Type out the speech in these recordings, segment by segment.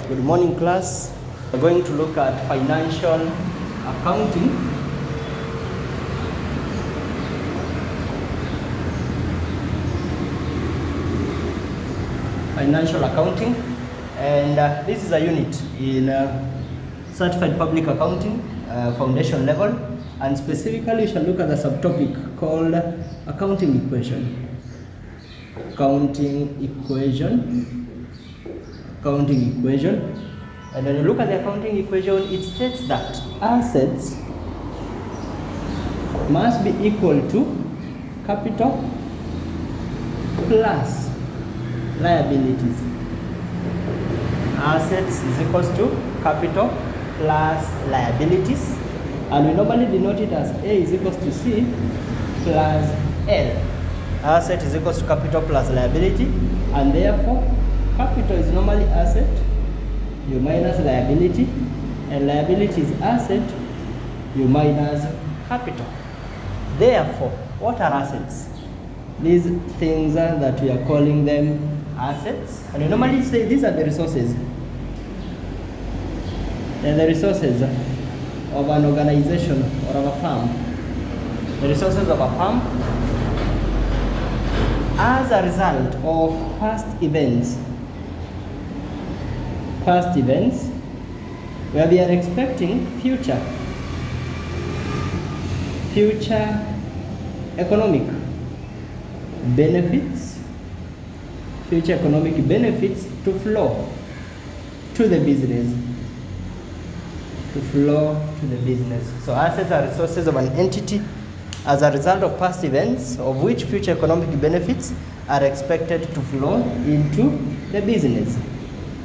Good morning, class. We're going to look at financial accounting. Financial accounting, and this is a unit in certified public accounting foundation level, and specifically we shall look at the subtopic called accounting equation. Accounting equation. And when you look at the accounting equation, it states that assets must be equal to capital plus liabilities. Assets is equals to capital plus liabilities, and we normally denote it as A is equals to C plus L. Asset is equals to capital plus liability, and therefore capital is normally asset, you minus liability, and liability is asset, you minus capital. Therefore, what are assets? These things that we are calling them assets, and we normally say these are the resources. They are the resources of an organization or of a firm. The resources of a firm as a result of past events where we are expecting future economic benefits to flow to the business. So assets are resources of an entity as a result of past events of which future economic benefits are expected to flow into the business.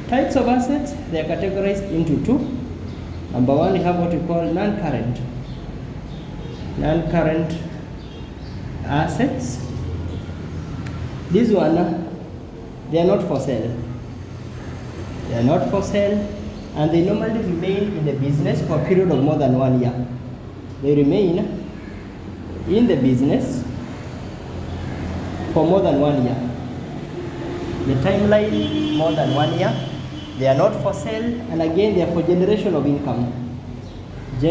Types of assets, they are categorized into two. Number one, we have what we call non-current assets. This one, they are not for sale. And they normally remain in the business for a period of more than 1 year. They remain in the business for more than 1 year. The timeline, more than 1 year. They are not for sale, and again, they are for generation of income. They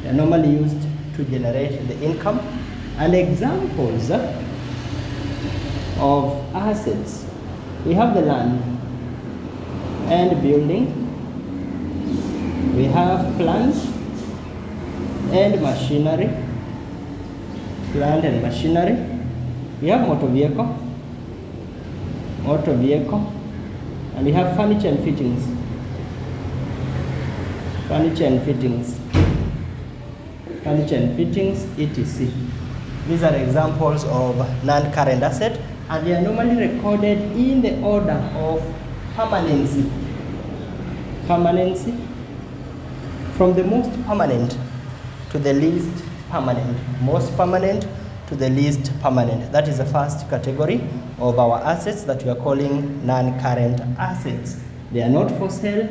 are normally used to generate the income. And examples of assets, we have the land and building, we have plant and machinery, we have motor vehicle, and we have furniture and fittings, etc. These are examples of non-current asset, and they are normally recorded in the order of permanency, from the most permanent to the least permanent, That is the first category of our assets that we are calling non-current assets. They are not for sale.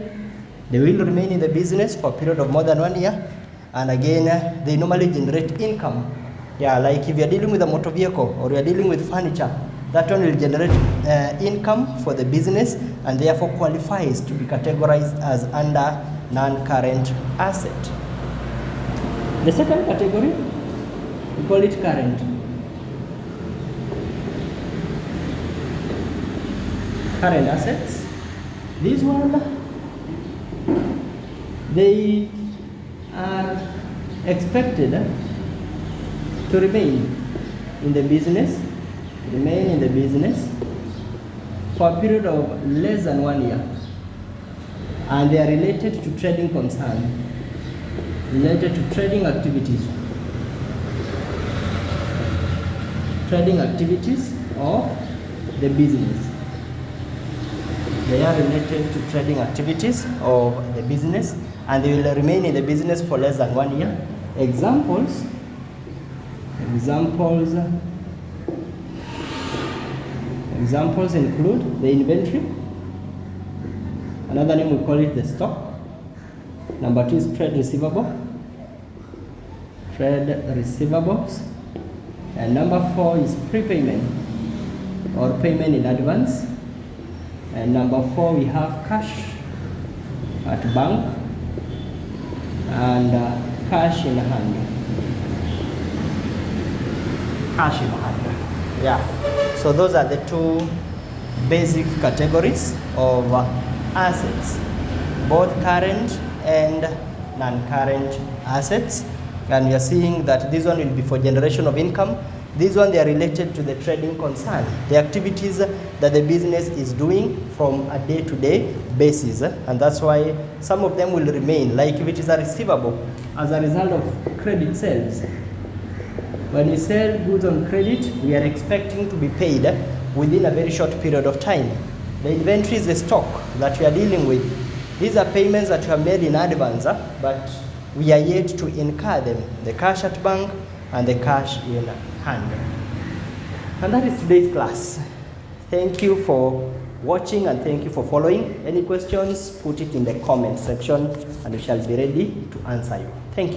They will remain in the business for a period of more than 1 year, and again, they normally generate income. Yeah, like if you are dealing with a motor vehicle or you are dealing with furniture, that one will generate income for the business, and therefore qualifies to be categorized as under non-current asset. The second category, we call it current assets. This one, they are expected to remain in the business for a period of less than 1 year, and they are related to trading concern, related to trading activities of the business. They are related to trading activities of the business, and they will remain in the business for less than 1 year. Examples include the inventory. Another name, we call it the stock. Number two is trade receivables. And number four is prepayment or payment in advance. And number 4, we have cash at bank and cash in hand. Cash in hand. Yeah. So those are the two basic categories of assets, both current and non-current assets. And we are seeing that this one will be for generation of income. This one, they are related to the trading concern, the activities that the business is doing from a day-to-day basis. And that's why some of them will remain, like if it is a receivable as a result of credit sales. When we sell goods on credit, we are expecting to be paid within a very short period of time. The inventory is the stock that we are dealing with. These are payments that are made in advance, but we are yet to incur them, the cash at bank and the cash in hand. And that is today's class. Thank you for watching and thank you for following. Any questions, put it in the comment section and we shall be ready to answer you. Thank you.